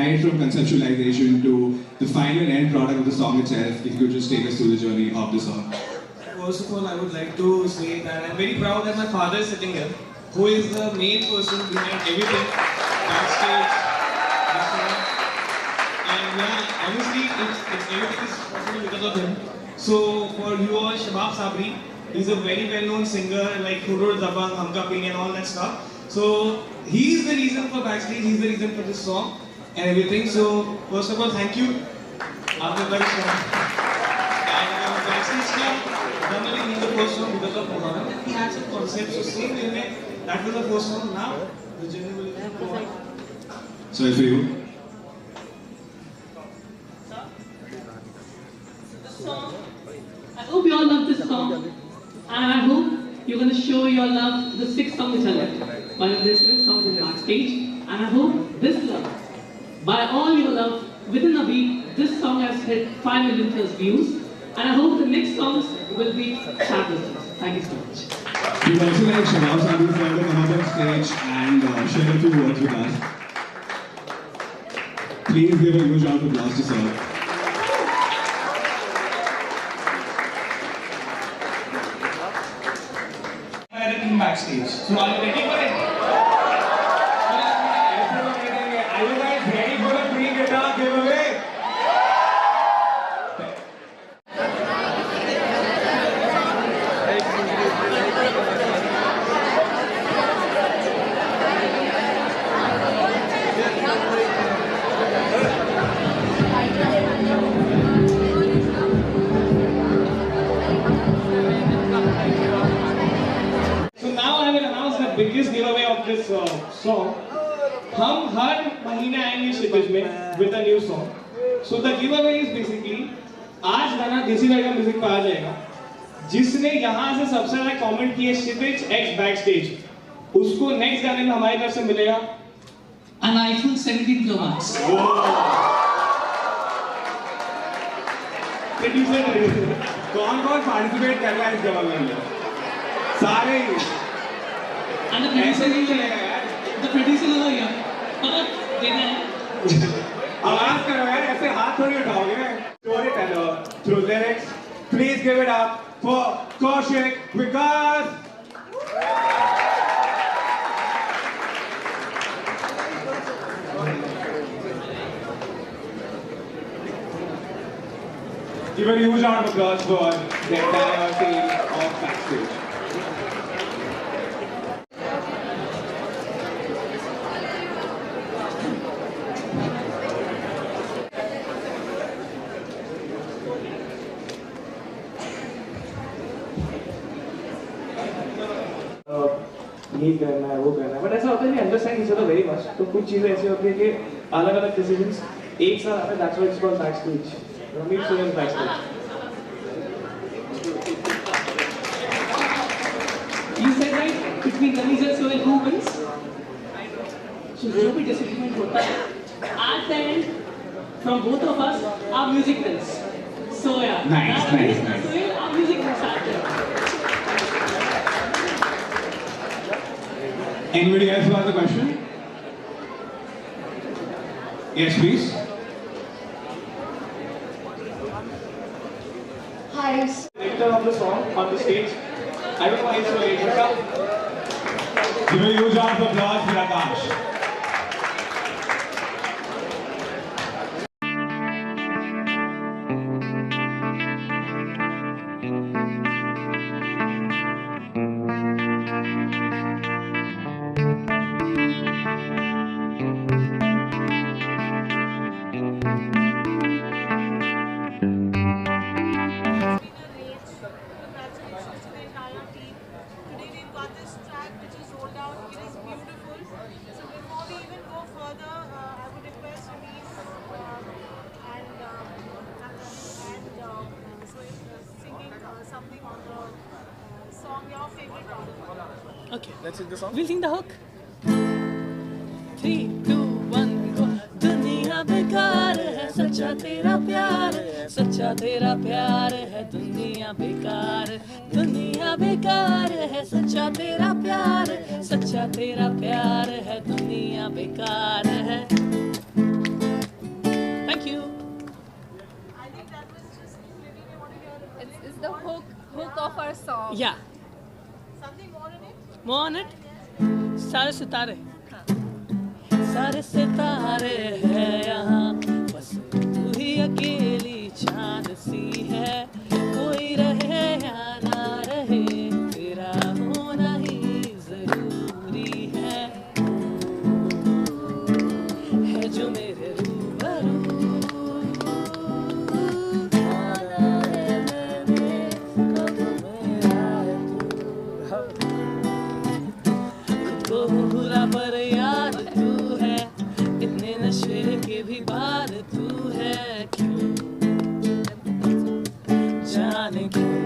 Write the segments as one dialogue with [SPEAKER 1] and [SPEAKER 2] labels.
[SPEAKER 1] right from conceptualization to the final end product of the song itself. If you could just take us through the journey of the song.
[SPEAKER 2] First of all, I would like to say that I'm very proud that my father is sitting here, who is the main person behind everything backstage. And yeah, honestly, everything is possible because of him. So for you all, Shabab Sabri, he's a very well-known singer like Hurur Dabang, Hamka Pini and all that stuff. So he is the reason for backstage, he's the reason for this song and everything. So first of all, thank you. Aapne very song. And backstage club, normally he's the first song because of Mohammed. And he had some concepts, so same way, that was the first song. Now, the journey will go on.
[SPEAKER 1] So for you?
[SPEAKER 3] I hope you all love this song, and I hope you're going to show your love to the 6 songs which are left. One of the 6 songs in backstage, and I hope this love, by all your love, within a week, this song has hit 5 million plus views, and I hope the next songs will be fabulous. Thank you so much.
[SPEAKER 1] We'd also like Shabab Sabri to come up on stage and share a few words with us. Please give a huge round of applause to sir.
[SPEAKER 2] Backstage. So are you ready for it? Are you guys ready for the free guitar giveaway? Biggest giveaway of this song. हम हर महीने आएंगे क्षितिज में with a new song. So the giveaway is basically आज गाना देसी भाई का music पे आ जाएगा. जिसने यहाँ से सबसे ज़्यादा कमेंट किए क्षितिज X backstage, उसको नेक्स्ट गाने में हमारी तरफ से मिलेगा
[SPEAKER 3] An iPhone 17 Pro Max.
[SPEAKER 2] कौन पार्टिसिपेट कर रहा है इस giveaway में? सारे
[SPEAKER 3] And the producer नहीं चलेगा यार. The producer हो गया. मगर देना है.
[SPEAKER 2] आवाज करो यार, ऐसे हाथ थोड़ी उठाओगे. Storyteller through lyrics. Please give it up for Kaushik Vikas. Give a huge round of applause for the entire team of Backstage. ये करना है वो करना है बट ऐसा होता है नहीं understand each other very much तो कुछ चीजें ऐसी होती है कि अलग अलग डिसीजंस एक साथ आते हैं that's why it's called backstage Ranveer Singh is backstage
[SPEAKER 3] You said right between Ranveer Singh and who wins? So जो भी disagreement होता है at the end from both of us our music wins. So yeah.
[SPEAKER 1] Nice.
[SPEAKER 3] So yeah, our music wins at the end.
[SPEAKER 1] Anybody else who has a question? Yes, please.
[SPEAKER 4] Hi.
[SPEAKER 2] Director of the song on the stage. I don't know why he's so late.
[SPEAKER 1] Give a huge round of applause for Akash.
[SPEAKER 2] Okay, let's sing the song.
[SPEAKER 3] We'll sing the hook. 3, 2, 1, go. दुनिया बेकार है सच्चा तेरा प्यार है सच्चा तेरा प्यार है दुनिया बेकार है सच्चा तेरा प्यार है सच्चा तेरा प्यार है दुनिया बेकार है
[SPEAKER 4] the hook of our song.
[SPEAKER 5] Yeah.
[SPEAKER 4] Something more in it?
[SPEAKER 5] More on it? सारे सितारे सारे सितारे हैं यहाँ बस तू ही अकेली चांद सी है कोई रहे या ना रहे तेरा होना ही जरूरी है जो मेरे रूबरू आना है मैंने अब मेरा है तू को बुरा पर यार तू है इतने नशे के भी बाद तू है क्यों जाने क्यों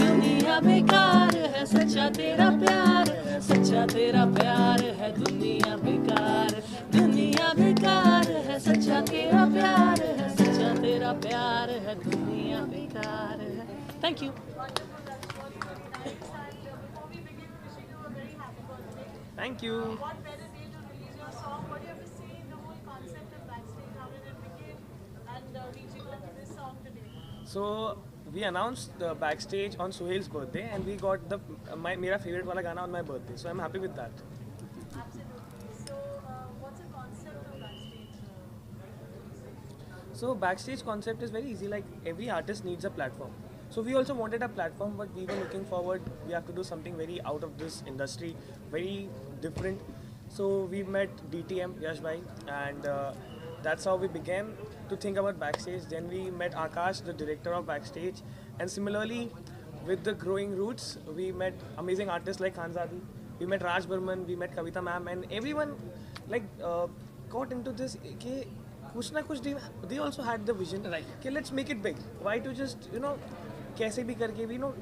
[SPEAKER 5] दुनिया बेकार है सच्चा तेरा प्यार है सच्चा तेरा प्यार है दुनिया बेकार है सच्चा तेरा प्यार है सच्चा तेरा प्यार है दुनिया बेकार है thank you
[SPEAKER 2] Thank you.
[SPEAKER 4] What better day to release your song? What do you have to say in the whole concept of Backstage? How did it begin? And reaching out to this song today.
[SPEAKER 2] So we announced the Backstage on Suhail's birthday, and we got the मेरा favorite वाला गाना on my birthday. So I'm happy with that.
[SPEAKER 4] Absolutely. So, what's the concept of Backstage?
[SPEAKER 2] So Backstage concept is very easy. Like every artist needs a platform. So we also wanted a platform, but we were looking forward. We have to do something very out of this industry, very different. So we met DTM Yash Bhai, and that's how we began to think about Backstage. Then we met Akash, the director of Backstage, and similarly, with the growing roots, we met amazing artists like Khanzadi. We met Raj Burman, we met Kavita ma'am, and everyone like got into this. कुछ ना कुछ they also had the vision.
[SPEAKER 5] Right.
[SPEAKER 2] Okay, let's make it big. Why to just कैसे भी करके we not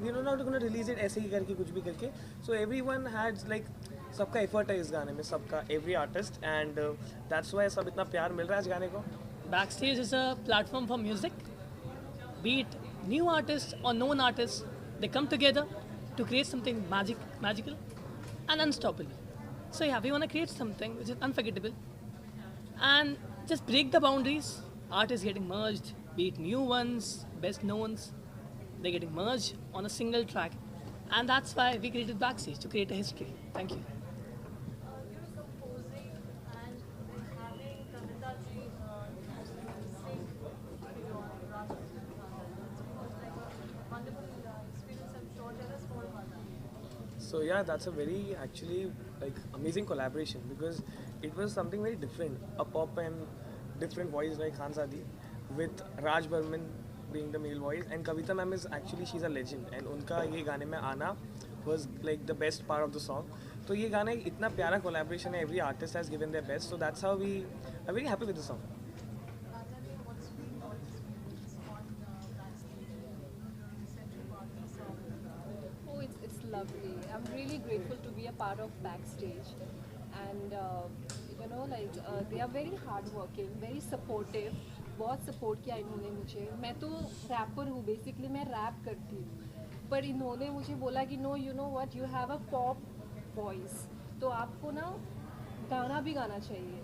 [SPEAKER 2] gonna release it ऐसे ही करके कुछ भी करके. So everyone had like सबका effort है इस गाने में सबका every artist and that's why सब इतना प्यार मिल रहा है इस गाने को.
[SPEAKER 5] Backstage is a platform for music. Be it new artists or known artists, they come together to create something magical and unstoppable. So yeah, we want to create something which is unforgettable and just break the boundaries. Art is getting merged, be it new ones, best knowns, they're getting merged on a single track. And that's why we created Backstage, to create a history. Thank you.
[SPEAKER 4] You're composing and having Kavita ji sing with your Raj. It's like a wonderful experience, I'm sure. Tell us more about that.
[SPEAKER 2] So yeah, that's a very actually like amazing collaboration because it was something very different, a pop and different voice like Khanzadi with Raj Burman being the male voice and Kavita ma'am is actually she's a legend and उनका ये गाने में आना was like the best part of the song. तो ये गाना इतना प्यारा collaboration है, every artist has given their best, so that's how we are very happy with the song.
[SPEAKER 4] Khanzadi, what's been all experience on Backstage, the central part of the song?
[SPEAKER 6] Oh, it's lovely. I'm really grateful to be a part of Backstage. And they are very hardworking, very supportive. बहुत support किया इन्होंने मुझे. मैं तो wrapper हूँ, basically मैं rap करती हूँ, पर इन्होंने मुझे बोला कि no you know what you have a pop voice, तो आपको ना गाना भी गाना चाहिए.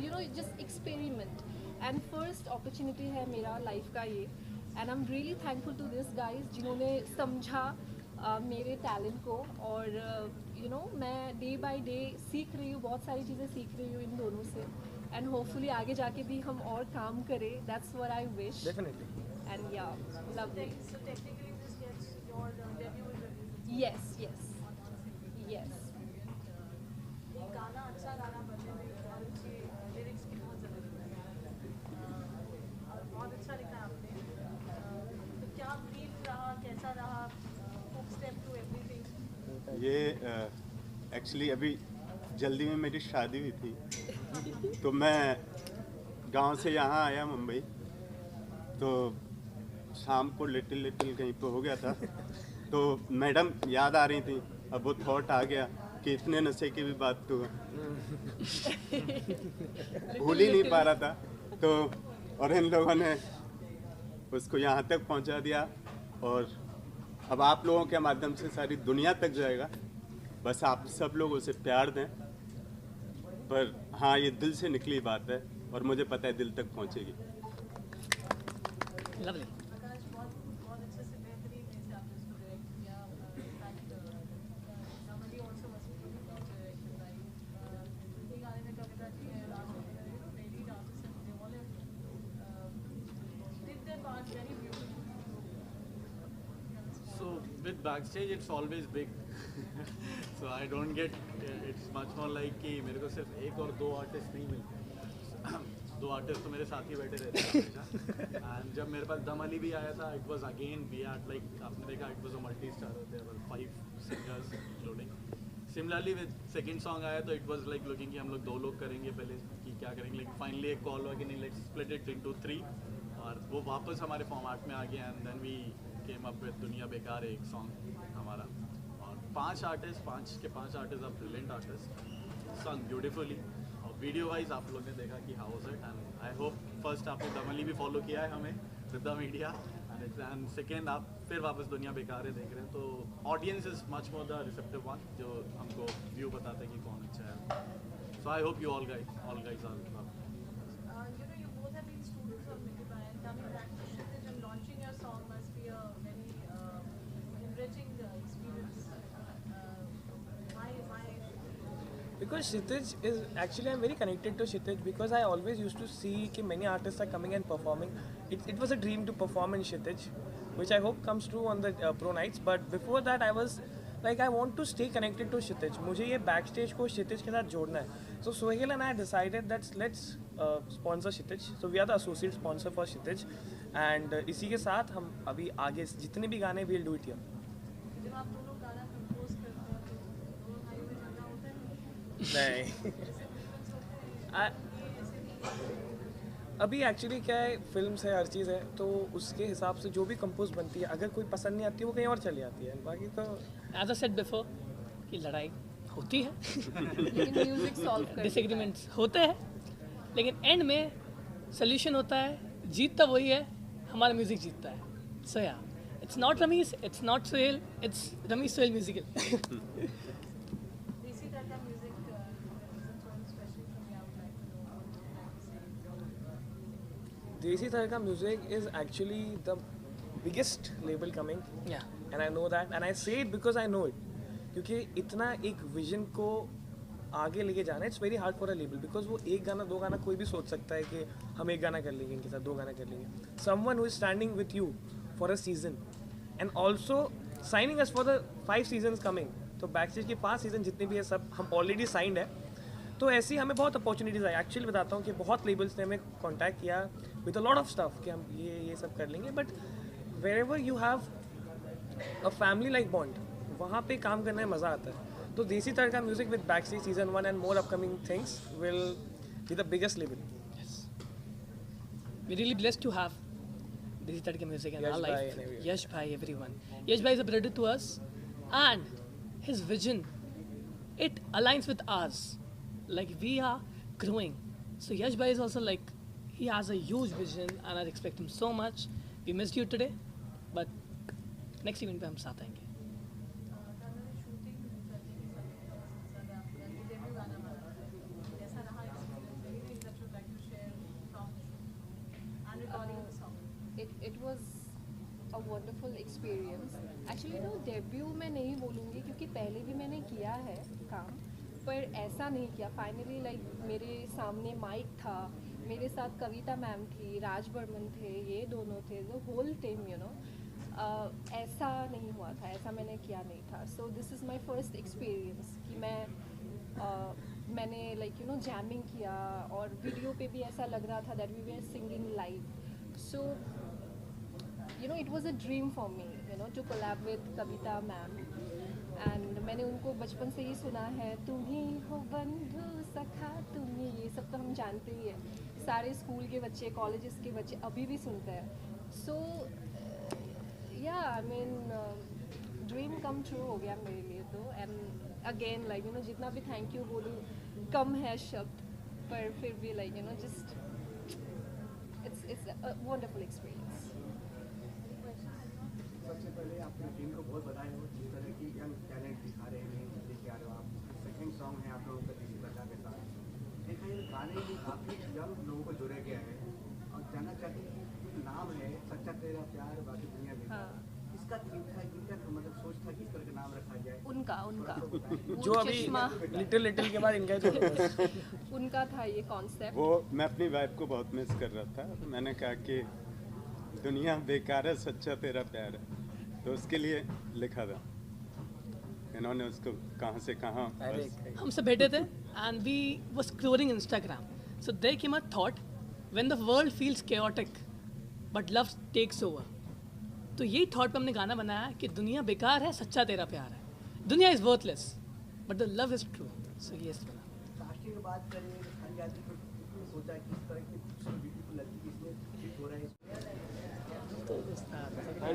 [SPEAKER 6] You know just experiment. And first opportunity है मेरा लाइफ का ये. And I am really thankful to this guys जिन्होंने समझा मेरे टैलेंट को. और मैं डे बाय डे सीख रही हूँ, बहुत सारी चीज़ें सीख रही हूँ इन दोनों से. एंड होपफुली आगे जाके भी हम और काम करें. That's what I wish.
[SPEAKER 2] Definitely.
[SPEAKER 6] And yeah lovely.
[SPEAKER 4] So technically this gets your debut is released.
[SPEAKER 6] Yes yes yes.
[SPEAKER 4] ये गाना अच्छा गाना बने हुए और उसके लिरिक्स की बहुत ज़रूरत है और बहुत अच्छा लिखा है आपने. तो क्या ब्रीफ रहा, कैसा रहा, हुक स्टेप टू एवरीथिंग?
[SPEAKER 7] ये एक्चुअली अभी जल्दी में मेरी शादी हुई थी तो मैं गांव से यहाँ आया मुंबई, तो शाम को लिटिल कहीं पे हो गया था तो मैडम याद आ रही थी. अब वो थॉट आ गया कि इतने नशे की भी बात तो भूल ही नहीं पा रहा था. तो और इन लोगों ने उसको यहाँ तक पहुँचा दिया और अब आप लोगों के माध्यम से सारी दुनिया तक जाएगा. बस आप सब लोग उसे प्यार दें. पर हाँ, ये दिल से निकली बात है और मुझे पता है दिल तक पहुँचेगी.
[SPEAKER 5] Lovely.
[SPEAKER 4] आकाश बहुत अच्छे से बेहतरीन है से आपने इसको डायरेक्ट किया in fact normally also was direction by Hindi गाने में कविता जी है Raj lady dancers and they all did their part very beautiful
[SPEAKER 8] So with backstage, it's always big. So I don't get. It's much more like कि मेरे को सिर्फ एक और दो आर्टिस्ट नहीं मिलते. दो आर्टिस्ट तो मेरे साथ ही बैठे रहते हैं हमेशा. And जब मेरे पास दम अली भी आया था, it was again we had like आपने देखा it was a multi-star. There were 5 singers including. Similarly with second song आया तो it was like looking कि हम लोग 2 लोग करेंगे पहले कि क्या करेंगे. Like finally एक call हुआ कि नहीं let's split it into 3 और वो वापस हमारे फॉर्मेट में आ गया and then we came up with दुनिया बेकार है एक सॉन्ग हमारा और 5 artist are brilliant artist song beautifully और वीडियो वाइज आप लोग ने देखा कि how was it and I hope first आपने दमली भी फॉलो किया है हमें with the media and second आप फिर वापस दुनिया बेकार है देख रहे हैं तो audience is much more the receptive one जो हमको व्यू बताते हैं कि कौन अच्छा है so I hope you all guys are
[SPEAKER 4] you know, you both have been students of Nikibai and coming back to Kshitij and launching your song must be a very enriching experience. My
[SPEAKER 9] Because Kshitij is actually I'm very connected to Kshitij because I always used to see कि many artists are coming and performing. It was a dream to perform in Kshitij, which I hope comes true on the pro nights. But before that I was like I want to stay connected to Kshitij. मुझे ये backstage को Kshitij के साथ जोड़ना है. So Sohail and I decided that let's sponsor Kshitij. So we are the associate sponsor for Kshitij. And इसी के साथ हम अभी आगे जितने भी गाने we'll do it here.
[SPEAKER 4] जब आप दोनों गाना कंपोज करते हैं तो दोनों भाइयों में झगड़ा होता है
[SPEAKER 9] नहीं
[SPEAKER 4] ऐसे difference होते हैं ये ऐसे
[SPEAKER 9] अभी एक्चुअली क्या है फिल्म्स है हर चीज़ है तो उसके हिसाब से जो भी कंपोज बनती है अगर कोई पसंद नहीं आती वो कहीं और चली जाती है बाकी तो
[SPEAKER 5] एज अ सेड बिफोर कि लड़ाई होती है
[SPEAKER 6] लेकिन म्यूजिक सॉल्व कर
[SPEAKER 5] डिसएग्रीमेंट्स होते हैं लेकिन एंड में सोल्यूशन होता है जीतता वही है हमारा म्यूजिक जीतता है सो या it's not Rameez it's not Sohail it's Rameez Sohail musical
[SPEAKER 4] देसी तरह का music specially from you I would like to know
[SPEAKER 9] Desi Tarka Music is actually the biggest label coming
[SPEAKER 5] या
[SPEAKER 9] and I know that and I say it because I know it क्योंकि इतना एक vision को आगे लेके जाना it's very hard for a label because वो एक गाना दो गाना कोई भी सोच सकता है कि हम एक गाना कर लेंगे इनके साथ 2 गाना कर लेंगे someone who is standing with you for a season and also signing us for the 5 seasons coming तो बैकस्टेज के 5 सीजन जितने भी है सब हम ऑलरेडी साइंड है तो ऐसी हमें बहुत अपॉर्चुनिटीज़ आई एक्चुअली बताता हूँ कि बहुत लेबल्स ने हमें कॉन्टैक्ट किया with a lot of stuff कि हम ये सब कर लेंगे but wherever you have a family like bond वहाँ पे काम करने में मज़ा आता है तो Desi Tadka music with backstage season 1 and more upcoming things will be the biggest label
[SPEAKER 5] we really blessed to have Desi Tadka music in
[SPEAKER 9] Yash
[SPEAKER 5] our
[SPEAKER 9] bhai
[SPEAKER 5] life.
[SPEAKER 9] and everyone.
[SPEAKER 5] Yash bhai, everyone. Yash bhai is a brother to us, and his vision, it aligns with ours. Like we are growing. So Yash bhai is also like he has a huge vision, and I respect him so much. We missed you today, but next event पे हम साथ आएंगे.
[SPEAKER 4] Shooting करने के साथ आपका ये debut गाना हमारा कैसा रहा experience anything that you like to share from and recording the song
[SPEAKER 6] it was a wonderful experience. Actually no debut मैं नहीं बोलूँगी क्योंकि पहले भी मैंने किया है काम पर ऐसा नहीं किया फाइनली लाइक मेरे सामने माइक था मेरे साथ कविता मैम थी राज बर्मन थे ये दोनों थे the whole team you know ऐसा नहीं हुआ था ऐसा मैंने किया नहीं था so this is my first experience कि मैंने लाइक यू नो जैमिंग किया और वीडियो पे भी ऐसा लग रहा था that we were singing live so you know it was a dream for me you know to collab with Kavita ma'am and मैंने उनको बचपन से ही सुना है तुम ही हो बंधु सखा तुम ही ये सब तो हम जानते ही हैं सारे स्कूल के बच्चे कॉलेजेस के बच्चे अभी भी सुनते हैं सो या I mean dream come true हो गया मेरे लिए तो and again like you know जितना भी थैंक यू बोलूँ कम है शब्द पर फिर भी like you know just it's a wonderful experience.
[SPEAKER 10] सबसे पहले आपकी टीम को बहुत बधाई हो जिस तरह की यंग टैलेंट दिखा रहे हैं लेके आ रहे हो आप सेकंड सॉन्ग है आप लोगों का देसी तड़का के साथ देखा ये गाने में काफ़ी यंग लोगों को जोड़ा गया है और जानना चाहते हैं कि नाम है सच्चा प्यार बाकी दुनिया बेकार
[SPEAKER 6] हाँ।
[SPEAKER 10] इसका थीम था, इनका मतलब सोच था कि इस तरह का नाम रखा जाए।
[SPEAKER 6] उनका वो
[SPEAKER 9] जो अभी
[SPEAKER 6] चश्मा
[SPEAKER 9] लिटिल लिटिल के बाद इनका ही तो होगा।
[SPEAKER 6] उनका था ये कॉन्सेप्ट।
[SPEAKER 7] वो मैं अपनी वाइफ को बहुत मिस कर रहा था, तो मैंने कहा कि दुनिया बेकार है, सच्चा तेरा प्यार है, तो उसके लिए लिखा था। इन्होंने उसको कहाँ से कहाँ बस
[SPEAKER 5] हमसे बैठे थे and we was scrolling Instagram. So there came a thought, when the world feels chaotic but love takes over. तो यही थॉट पे हमने गाना बनाया कि दुनिया बेकार है, सच्चा तेरा प्यार है. दुनिया is worthless but the love is true. So yes बना.
[SPEAKER 10] कास्टिंग की बात करें खान यादव को किसने सोचा कि इस तरह की ब्यूटीफुल लड़की इसमें फिट हो रहा है।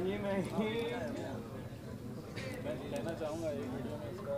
[SPEAKER 9] ये मैं
[SPEAKER 8] लेना चाहूँगा एक वीडियो में इसका